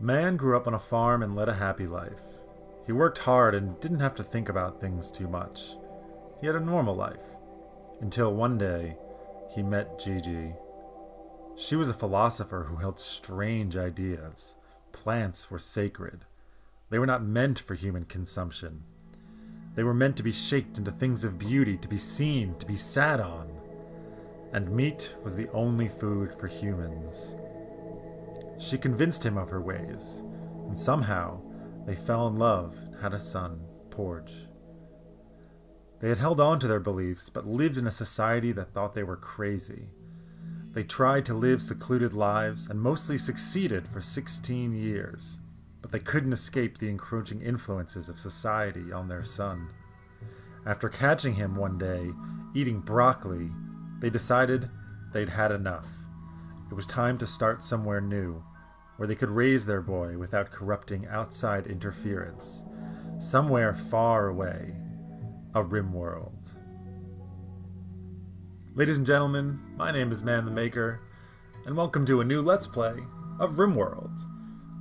Man grew up on a farm and led a happy life. He worked hard and didn't have to think about things too much. He had a normal life. Until one day, he met Gigi. She was a philosopher who held strange ideas. Plants were sacred. They were not meant for human consumption. They were meant to be shaped into things of beauty, to be seen, to be sat on. And meat was the only food for humans. She convinced him of her ways, and somehow they fell in love and had a son, Porge. They had held on to their beliefs, but lived in a society that thought they were crazy. They tried to live secluded lives and mostly succeeded for 16 years, but they couldn't escape the encroaching influences of society on their son. After catching him one day, eating broccoli, they decided they'd had enough. It was time to start somewhere new, where they could raise their boy without corrupting outside interference. Somewhere far away, a RimWorld. Ladies and gentlemen, my name is ManTheMaker, and welcome to a new Let's Play of RimWorld,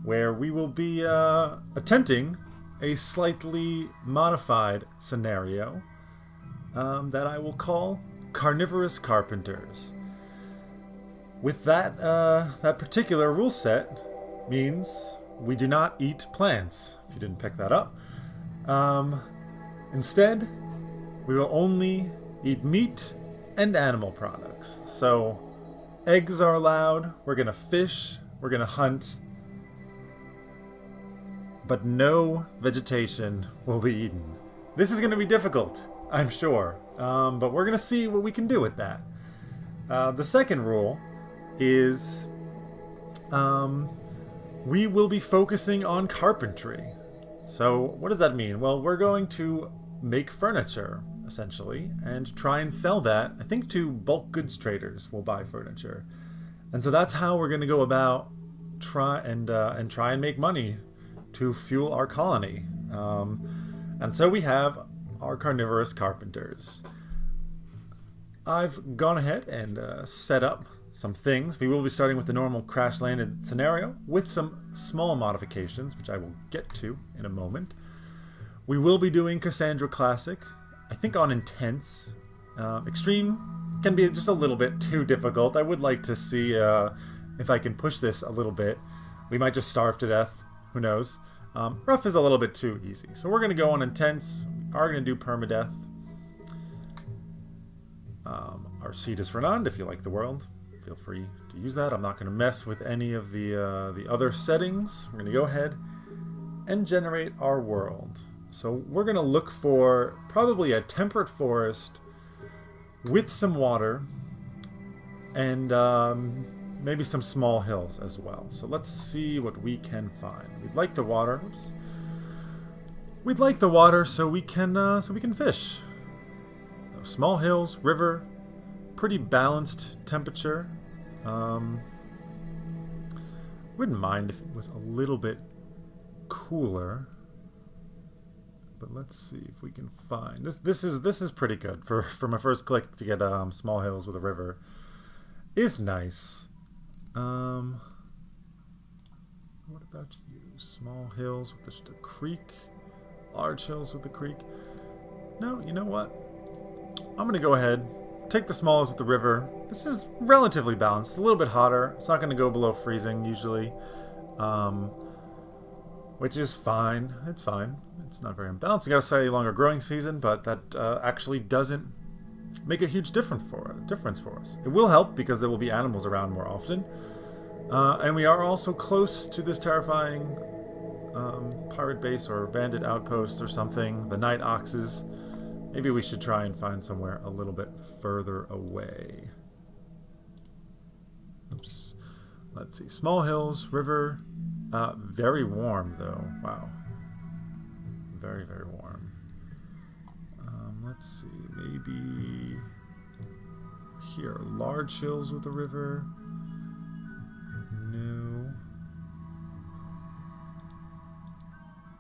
where we will be attempting a slightly modified scenario that I will call Carnivorous Carpenters. With that particular rule set means we do not eat plants, if you didn't pick that up. Instead, we will only eat meat and animal products. So, eggs are allowed, we're gonna fish, we're gonna hunt, but no vegetation will be eaten. This is gonna be difficult, I'm sure, but we're gonna see what we can do with that. The second rule is we will be focusing on carpentry. So what does that mean? Well, we're going to make furniture, essentially, and try and sell that. I think to bulk goods traders will buy furniture. And so that's how we're going to go about try and make money to fuel our colony. And so we have our Carnivorous Carpenters. I've gone ahead and set up some things. We will be starting with the normal crash landed scenario with some small modifications, which I will get to in a moment. We will be doing Cassandra Classic, I think on Intense. Extreme can be just a little bit too difficult. I would like to see if I can push this a little bit. We might just starve to death, who knows. Rough is a little bit too easy. So we're going to go on Intense. We are going to do Permadeath. Our seed is for none if you like the world. Feel free to use that. I'm not going to mess with any of the other settings. We're going to go ahead and generate our world. So we're going to look for probably a temperate forest with some water and maybe some small hills as well. So let's see what we can find. We'd like the water. Oops. We'd like the water so we can fish. So small hills, river, pretty balanced temperature. Wouldn't mind if it was a little bit cooler. But let's see if we can find this is pretty good for my first click to get small hills with a river is nice. What about you? Small hills with just a creek, large hills with a creek. No, you know what? I'm gonna go ahead, take the small hills with the river. This is relatively balanced, a little bit hotter. It's not gonna go below freezing usually. Which is fine. It's fine. It's not very imbalanced. We got a slightly longer growing season, but that actually doesn't make a huge difference for us. It will help because there will be animals around more often. And we are also close to this terrifying pirate base or bandit outpost or something. The night oxes. Maybe we should try and find somewhere a little bit further away. Oops. Let's see. Small hills, river. Very warm, though. Wow. Very, very warm. Let's see. Maybe here. Large hills with a river. No.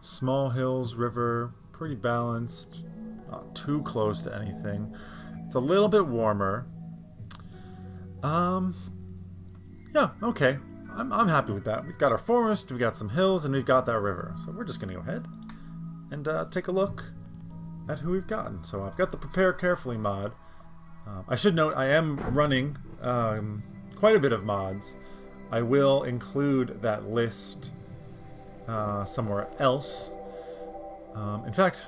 Small hills, river. Pretty balanced. Not too close to anything. It's a little bit warmer. Yeah, okay. I'm happy with that. We've got our forest, we've got some hills, and we've got that river. So we're just going to go ahead and take a look at who we've gotten. So I've got the Prepare Carefully mod. I should note I am running quite a bit of mods. I will include that list somewhere else. In fact,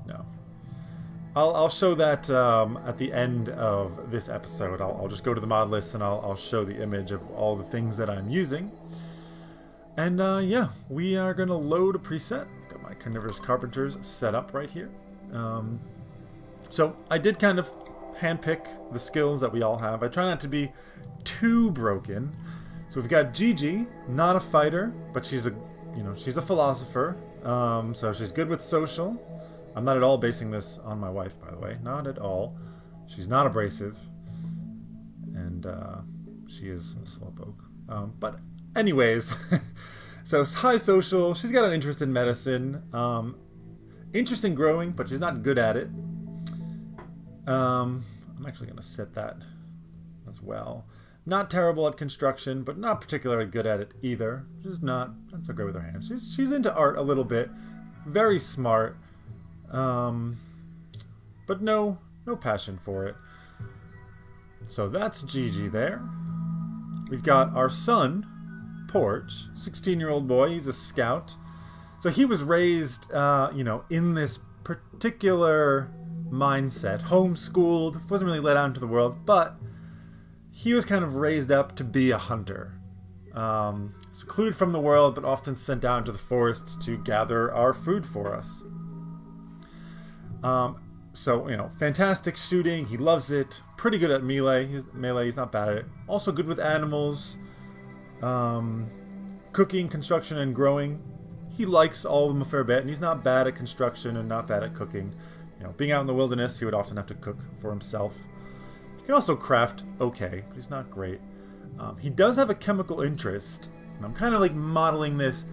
no. I'll show that at the end of this episode. I'll just go to the mod list and I'll show the image of all the things that I'm using. And yeah, we are going to load a preset. I've got my Carnivorous Carpenters set up right here. So I did kind of handpick the skills that we all have. I try not to be too broken. So we've got Gigi, not a fighter, but she's a philosopher. So she's good with social. I'm not at all basing this on my wife, by the way. Not at all. She's not abrasive. And she is a slowpoke. But anyways, so high social. She's got an interest in medicine. Interest in growing, but she's not good at it. I'm actually going to set that as well. Not terrible at construction, but not particularly good at it either. Just not so great with her hands. She's into art a little bit. Very smart. But no passion for it. So that's Gigi there. We've got our son, Porch, 16-year-old boy. He's a scout. So he was raised, in this particular mindset. Homeschooled, wasn't really let out into the world, but he was kind of raised up to be a hunter. Secluded from the world, but often sent out into the forests to gather our food for us. So, fantastic shooting. He loves it. Pretty good at melee. He's not bad at it. Also good with animals. Cooking, construction, and growing. He likes all of them a fair bit, and he's not bad at construction and not bad at cooking. Being out in the wilderness, he would often have to cook for himself. He can also craft okay, but he's not great. He does have a chemical interest, and I'm kind of like modeling this.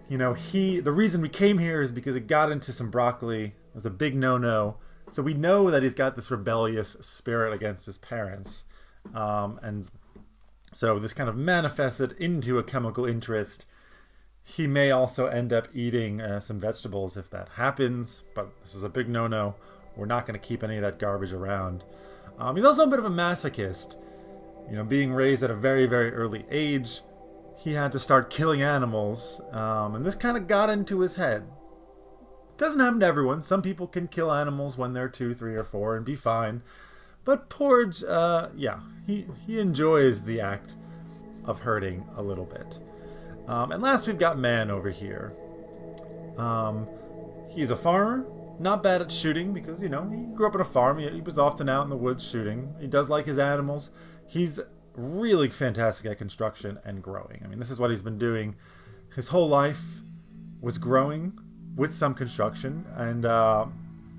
The reason we came here is because it got into some broccoli. It was a big no-no. So we know that he's got this rebellious spirit against his parents. And so this kind of manifested into a chemical interest. He may also end up eating some vegetables if that happens, but this is a big no-no. We're not going to keep any of that garbage around. He's also a bit of a masochist. Being raised at a very, very early age, he had to start killing animals, and this kind of got into his head. Doesn't happen to everyone. Some people can kill animals when they're 2, 3, or 4 and be fine. But Porge, he enjoys the act of hurting a little bit. And last we've got Man over here. He's a farmer, not bad at shooting because, he grew up on a farm. He was often out in the woods shooting. He does like his animals. He's really fantastic at construction and growing. I mean, this is what he's been doing. His whole life was growing with some construction. And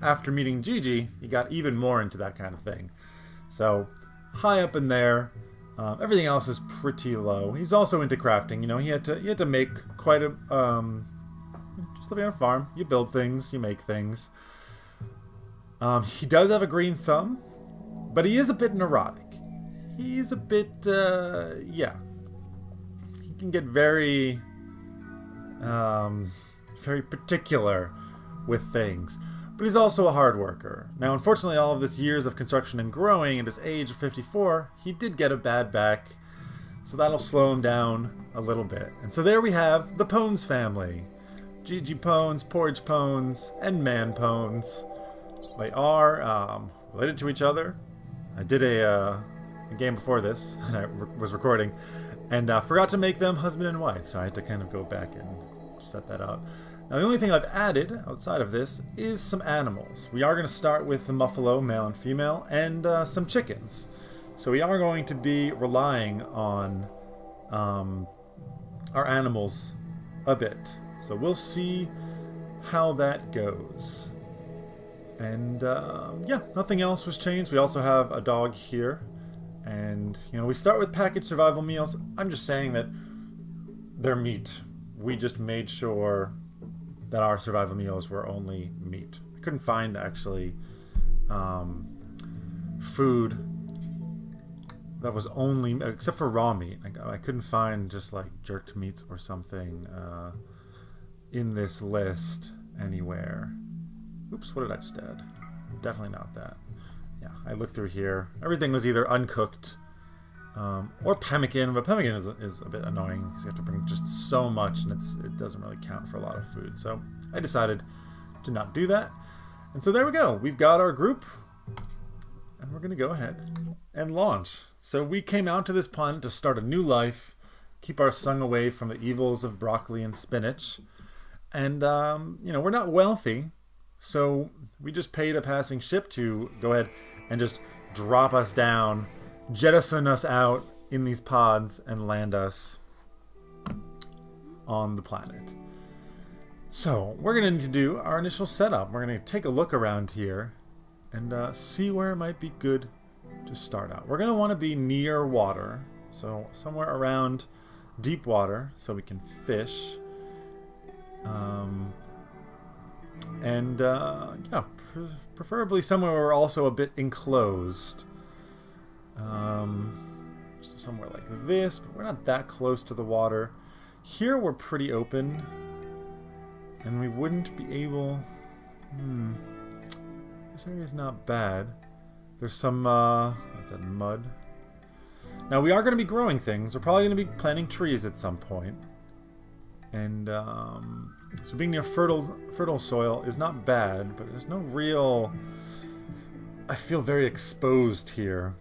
after meeting Gigi, he got even more into that kind of thing. So high up in there. Everything else is pretty low. He's also into crafting. He had to make quite a just living on a farm. You build things, you make things. He does have a green thumb, but he is a bit neurotic. He's a bit he can get very very particular with things. But he's also a hard worker. Now, unfortunately, all of this years of construction and growing at his age of 54, he did get a bad back. So that'll slow him down a little bit. And so there we have the Pones family. Gigi Pones, Porge Pones, and Man Pones. They are related to each other. I did a game before this that I was recording, and forgot to make them husband and wife. So I had to kind of go back and set that up. Now, the only thing I've added outside of this is some animals. We are going to start with the Muffalo, male and female, and some chickens. So we are going to be relying on our animals a bit. So we'll see how that goes. And nothing else was changed. We also have a dog here. And, we start with packaged survival meals. I'm just saying that they're meat. We just made sure that our survival meals were only meat. I couldn't find actually food that was only, except for raw meat. I couldn't find just like jerked meats or something in this list anywhere. Oops, what did I just add? Definitely not that. Yeah, I looked through here. Everything was either uncooked or pemmican, but pemmican is a bit annoying because you have to bring just so much and it doesn't really count for a lot of food. So I decided to not do that. And so there we go. We've got our group and we're going to go ahead and launch. So we came out to this planet to start a new life, keep our son away from the evils of broccoli and spinach. And, you know, we're not wealthy, so we just paid a passing ship to go ahead and just drop us down, jettison us out in these pods, and land us on the planet. So we're going to need to do our initial setup. We're going to take a look around here and see where it might be good to start out. We're going to want to be near water, so somewhere around deep water so we can fish. Yeah, preferably somewhere where we're also a bit enclosed. So somewhere like this, but we're not that close to the water. Here we're pretty open, and we wouldn't be able... This area's not bad. There's some, what's that, mud? Now we are going to be growing things. We're probably going to be planting trees at some point. And so being near fertile soil is not bad, but there's no real... I feel very exposed here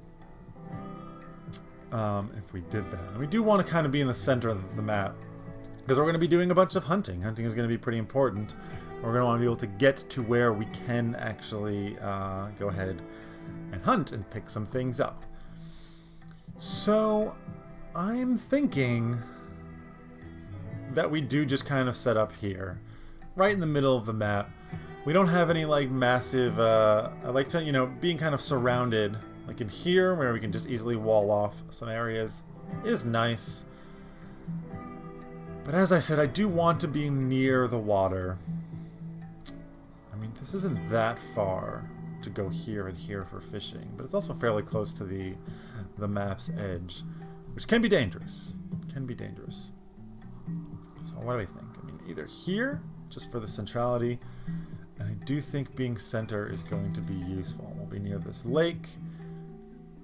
if we did that. And we do want to kind of be in the center of the map because we're going to be doing a bunch of hunting. Hunting is going to be pretty important. We're going to want to be able to get to where we can actually go ahead and hunt and pick some things up. So I'm thinking that we do just kind of set up here, right in the middle of the map. We don't have any like massive, I like to, you know, being kind of surrounded, like in here where we can just easily wall off some areas is nice. But as I said, I do want to be near the water. I mean, this isn't that far to go here and here for fishing, but it's also fairly close to the map's edge, which can be dangerous. Can be dangerous. So what do I think? I mean, either here, just for the centrality, and I do think being center is going to be useful. We'll be near this lake.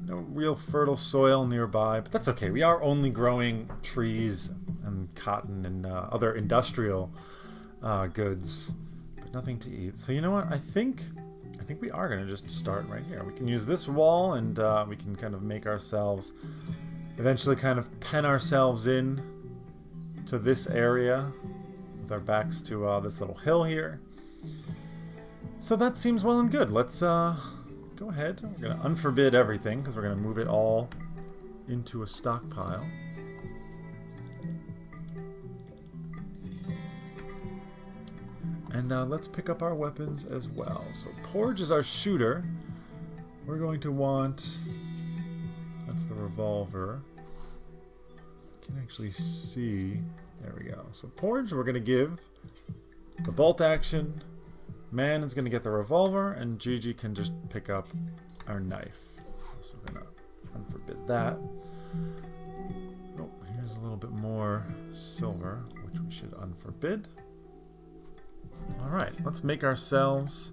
No real fertile soil nearby, but that's okay. We are only growing trees and cotton and other industrial goods, but nothing to eat. So you know what? I think we are going to just start right here. We can use this wall, and we can kind of make ourselves, eventually kind of pen ourselves in to this area with our backs to this little hill here. So that seems well and good. Let's go ahead. We're going to unforbid everything because we're going to move it all into a stockpile. And let's pick up our weapons as well. So Porge is our shooter. We're going to want... That's the revolver. You can actually see... There we go. So Porge, we're going to give the bolt action. Man is going to get the revolver, and Gigi can just pick up our knife. So we're going to unforbid that. Oh, here's a little bit more silver, which we should unforbid. Alright, let's make ourselves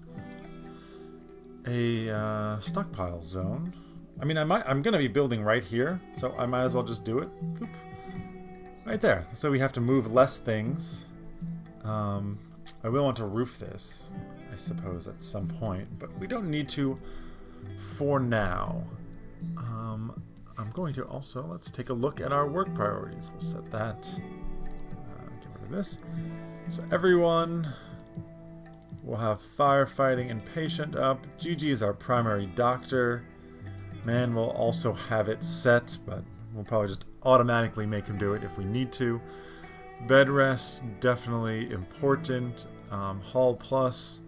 a stockpile zone. I mean, I'm going to be building right here, so I might as well just do it. Boop. Right there. So we have to move less things. I will want to roof this, I suppose, at some point, but we don't need to for now. I'm going to also, let's take a look at our work priorities. We'll set that, get rid of this. So everyone will have firefighting and patient up. Gigi is our primary doctor. Man will also have it set, but we'll probably just automatically make him do it if we need to. Bed rest, definitely important. Hall plus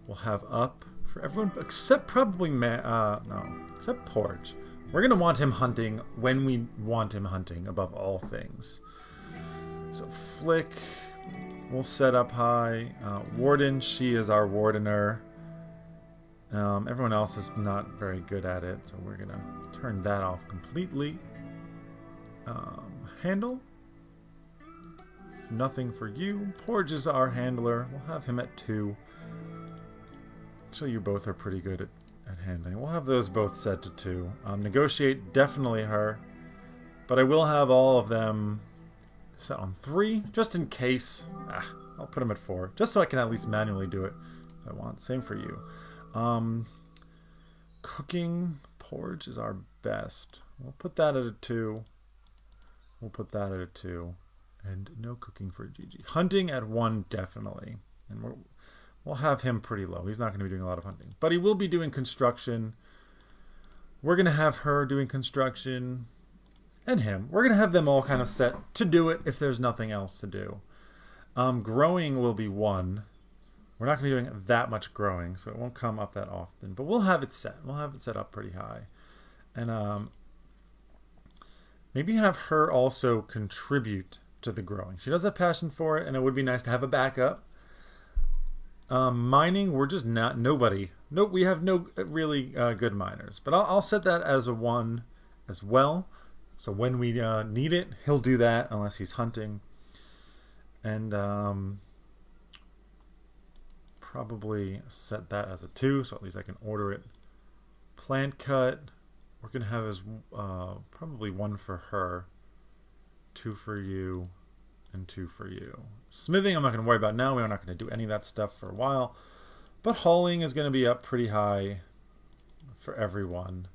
we'll have up for everyone except probably except Porge. We're gonna want him hunting when we want him hunting above all things. So Flick, we'll set up high. Warden, she is our wardener. Everyone else is not very good at it, so we're gonna turn that off completely. Handle. Nothing for you. Porge is our handler. We'll have him at 2. Actually, you both are pretty good at handling. We'll have those both set to 2. Negotiate, definitely her. But I will have all of them set on 3, just in case. I'll put them at 4, just so I can at least manually do it if I want. Same for you. Cooking, Porge is our best. We'll put that at a 2. We'll put that at a 2. And no cooking for Gigi. Hunting at 1, definitely. And we'll have him pretty low. He's not going to be doing a lot of hunting. But he will be doing construction. We're going to have her doing construction. And him. We're going to have them all kind of set to do it if there's nothing else to do. Growing will be 1. We're not going to be doing that much growing, so it won't come up that often. But we'll have it set. We'll have it set up pretty high. And maybe have her also contribute to the growing. She does have passion for it, and it would be nice to have a backup. Mining, we're just not nobody. No, we have no really good miners. But I'll set that as a 1 as well. So when we need it, he'll do that unless he's hunting. And probably set that as a 2, so at least I can order it. Plant cut, we're gonna have as probably 1 for her. 2 for you, and 2 for you. Smithing, I'm not going to worry about now. We're not going to do any of that stuff for a while. But hauling is going to be up pretty high for everyone.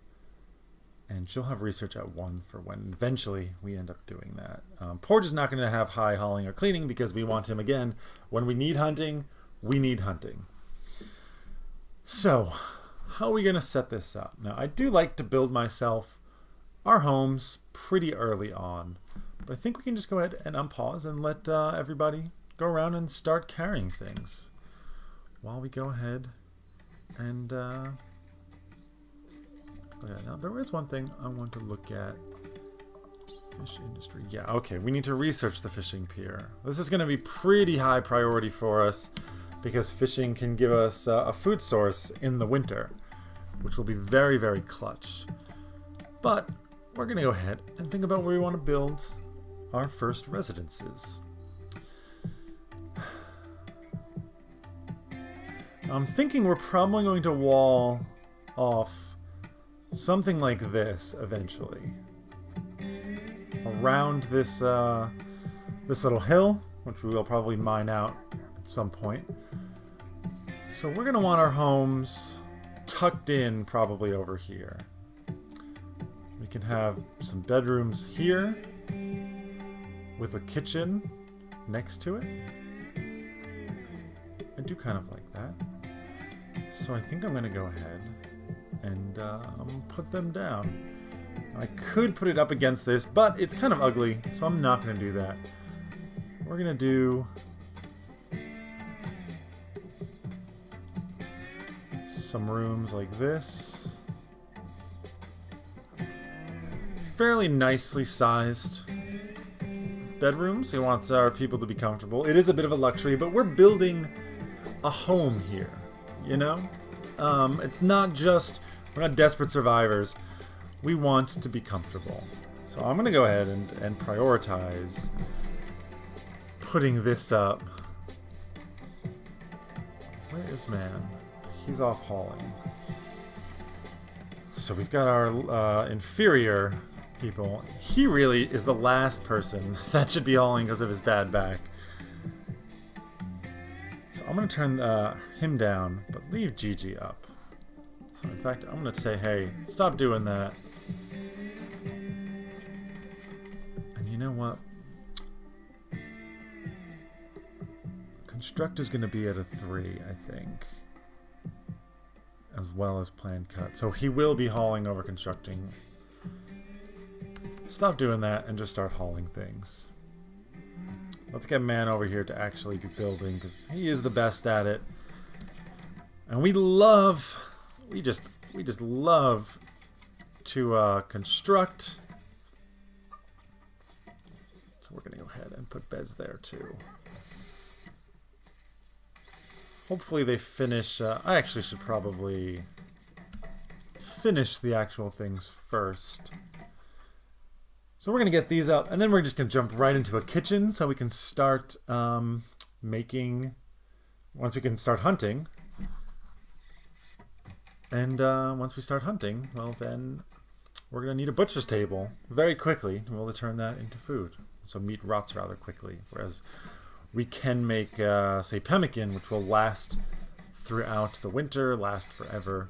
And she'll have research at 1 for when eventually we end up doing that. Porge is not going to have high hauling or cleaning because we want him, again, when we need hunting, we need hunting. So, how are we going to set this up? Now, I do like to build myself our homes pretty early on. But I think we can just go ahead and unpause and let everybody go around and start carrying things while we go ahead and oh yeah, now there is one thing I want to look at. Fish industry. Yeah, okay, we need to research the fishing pier. This is going to be pretty high priority for us because fishing can give us a food source in the winter, which will be very, very clutch. But we're going to go ahead and think about where we want to build our first residences. I'm thinking we're probably going to wall off something like this eventually. Around this this little hill, which we will probably mine out at some point. So we're going to want our homes tucked in probably over here. We can have some bedrooms here with a kitchen next to it. I do kind of like that. So I think I'm going to go ahead and put them down. I could put it up against this, but it's kind of ugly, so I'm not going to do that. We're going to do some rooms like this. Fairly nicely sized bedrooms. He wants our people to be comfortable. It is a bit of a luxury, but we're building a home here, you know? It's not just, we're not desperate survivors. We want to be comfortable. So I'm going to go ahead and prioritize putting this up. Where is man? He's off hauling. So we've got our inferior people. He really is the last person that should be hauling because of his bad back. So I'm going to turn him down, but leave Gigi up. So in fact, I'm going to say, hey, stop doing that. And you know what? Construct is going to be at a 3, I think. As well as plan cut. So he will be hauling over constructing. Stop doing that and just start hauling things. Let's get man over here to actually be building because he is the best at it. And we just love to construct. So we're going to go ahead and put beds there too. Hopefully they finish... I actually should probably finish the actual things first. So we're going to get these up, and then we're just going to jump right into a kitchen so we can start making... Once we can start hunting. And once we start hunting, well then we're going to need a butcher's table very quickly to be able to turn that into food. So meat rots rather quickly, whereas we can make, say, pemmican, which will last throughout the winter, last forever.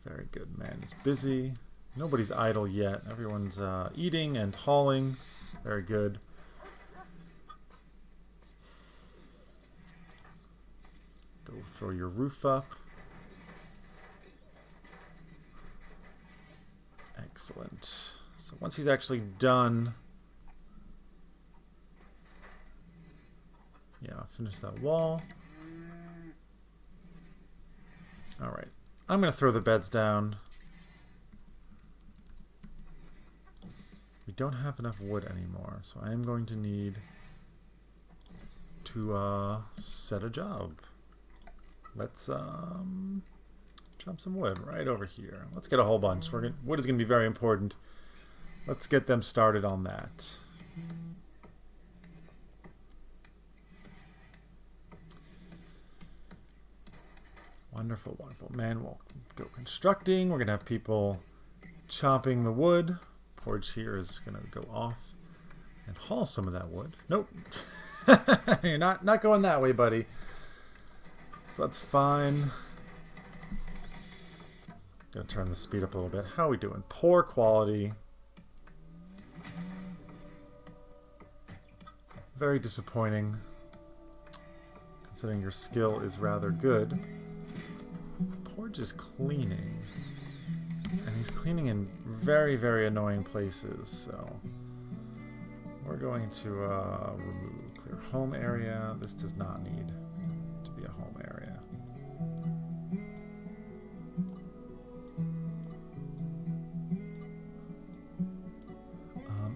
Very good. Man is busy. Nobody's idle yet. Everyone's eating and hauling. Very good. Go throw your roof up. Excellent. So once he's actually done... Yeah, finish that wall. Alright. I'm going to throw the beds down. We don't have enough wood anymore, so I am going to need to set a job. Let's chop some wood right over here. Let's get a whole bunch. Wood is going to be very important. Let's get them started on that. Wonderful, wonderful. Man, we'll go constructing. We're going to have people chopping the wood. Porch here is going to go off and haul some of that wood. Nope. You're not going that way, buddy. So that's fine. Gonna turn the speed up a little bit. How are we doing? Poor quality. Very disappointing, considering your skill is rather good. Porge is cleaning. And he's cleaning in very, very annoying places, so we're going to remove clear home area. This does not need to be a home area.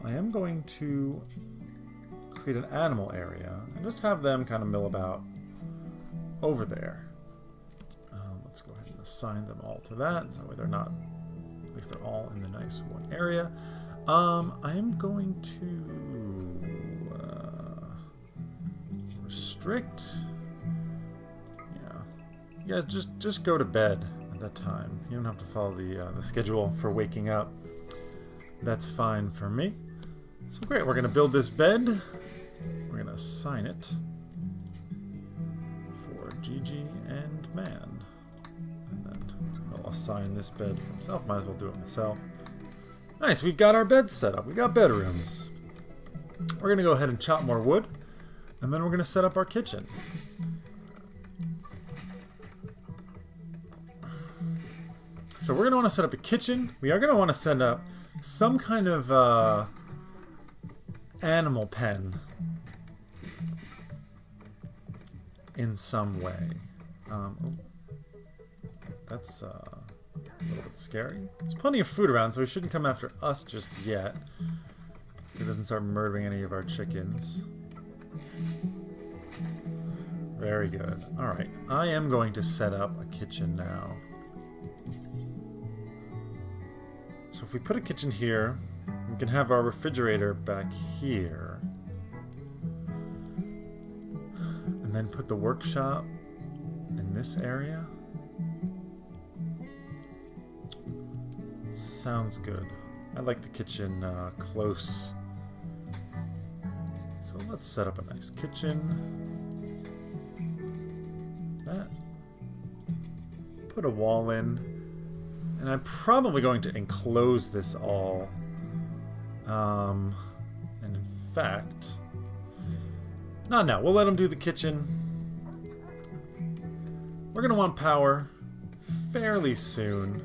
I am going to create an animal area and just have them kind of mill about over there. Let's go ahead and assign them all to that, so that way they're not, at least they're all in the nice one area. I am going to restrict. Yeah, you guys just go to bed at that time. You don't have to follow the schedule for waking up. That's fine for me. So great, we're going to build this bed. We're going to assign it for Gigi and Man. And then I'll assign this bed for himself. Might as well do it myself. Nice, we've got our beds set up. We got bedrooms. We're going to go ahead and chop more wood. And then we're going to set up our kitchen. So we're going to want to set up a kitchen. We are going to want to set up some kind of animal pen in some way. That's a little bit scary. There's plenty of food around, so he shouldn't come after us just yet. He doesn't start murdering any of our chickens. Very good. Alright, I am going to set up a kitchen now. So if we put a kitchen here, we can have our refrigerator back here. And then put the workshop in this area. Sounds good. I like the kitchen close. So let's set up a nice kitchen. That. Put a wall in. And I'm probably going to enclose this all. And in fact... Not now. We'll let him do the kitchen. We're going to want power fairly soon.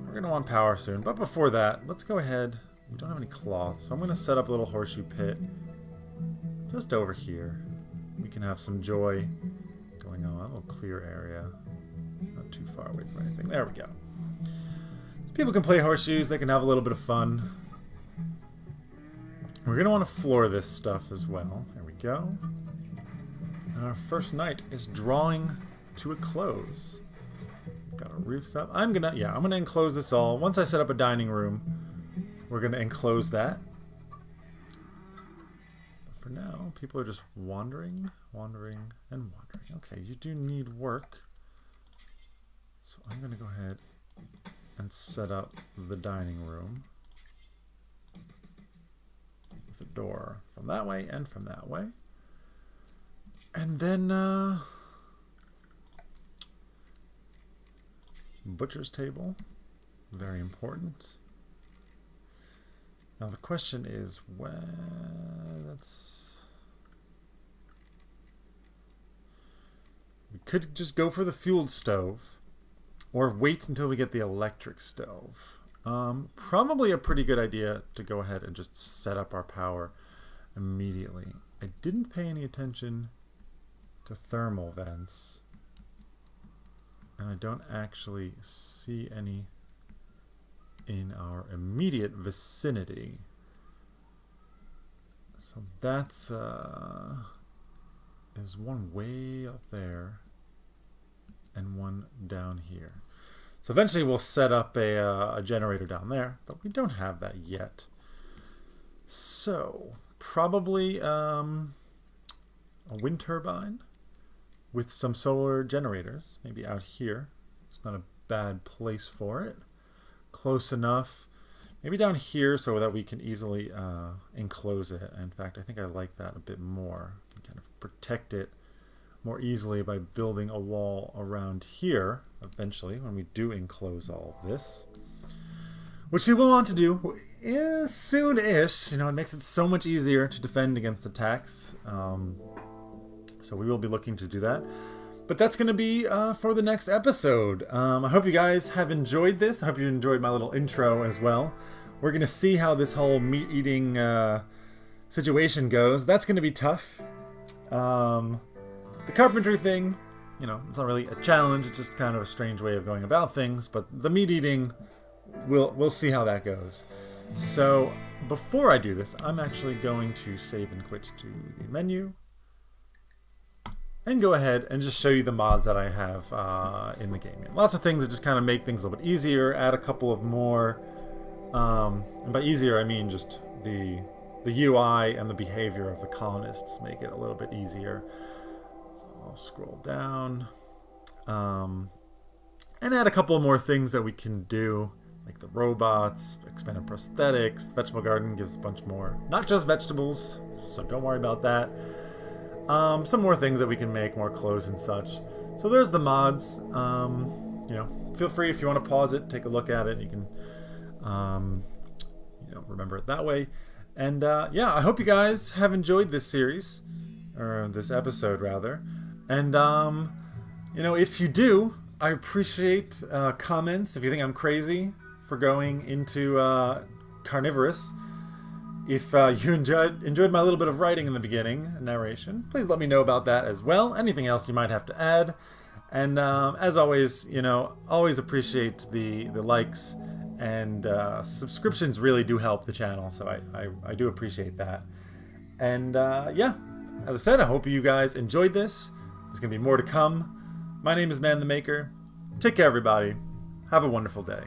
We're going to want power soon. But before that, let's go ahead. We don't have any cloth, so I'm going to set up a little horseshoe pit. Just over here. We can have some joy going on. A little clear area. Not too far away from anything. There we go. People can play horseshoes, they can have a little bit of fun. We're going to want to floor this stuff as well. There we go. And our first night is drawing to a close. Got our roofs up. I'm gonna enclose this all. Once I set up a dining room, we're gonna enclose that. But for now, people are just wandering, and wandering. Okay, you do need work. So I'm gonna go ahead and set up the dining room with a door from that way and from that way. And then butcher's table, very important. Now the question is, we could just go for the fueled stove, or wait until we get the electric stove. Probably a pretty good idea to go ahead and just set up our power immediately. I didn't pay any attention to thermal vents. And I don't actually see any in our immediate vicinity. So that's there's one way up there and one down here. So eventually we'll set up a generator down there, but we don't have that yet. So probably a wind turbine with some solar generators, maybe out here. It's not a bad place for it. Close enough. Maybe down here so that we can easily enclose it. In fact, I think I like that a bit more. You can kind of protect it more easily by building a wall around here, eventually, when we do enclose all of this. Which we will want to do soon-ish. You know, it makes it so much easier to defend against attacks. So we will be looking to do that. But that's going to be for the next episode. I hope you guys have enjoyed this. I hope you enjoyed my little intro as well. We're going to see how this whole meat-eating situation goes. That's going to be tough. The carpentry thing, you know, it's not really a challenge. It's just kind of a strange way of going about things. But the meat-eating, we'll see how that goes. So before I do this, I'm actually going to save and quit to the menu. And go ahead and just show you the mods that I have in the game. Lots of things that just kind of make things a little bit easier, add a couple of more, and by easier I mean just the UI and the behavior of the colonists make it a little bit easier. So I'll scroll down, and add a couple more things that we can do, like the robots, expanded prosthetics. The vegetable garden gives a bunch more, not just vegetables, so don't worry about that. Some more things that we can make, more clothes and such. So there's the mods. You know, feel free if you want to pause it, take a look at it. You can, you know, remember it that way. And yeah, I hope you guys have enjoyed this series, or this episode rather. And you know, if you do, I appreciate comments. If you think I'm crazy for going into Carnivorous. If you enjoyed my little bit of writing in the beginning, narration, please let me know about that as well. Anything else you might have to add. And as always, you know, always appreciate the likes, and subscriptions really do help the channel, so I do appreciate that. And yeah, as I said, I hope you guys enjoyed this. There's going to be more to come. My name is ManTheMaker. Take care, everybody. Have a wonderful day.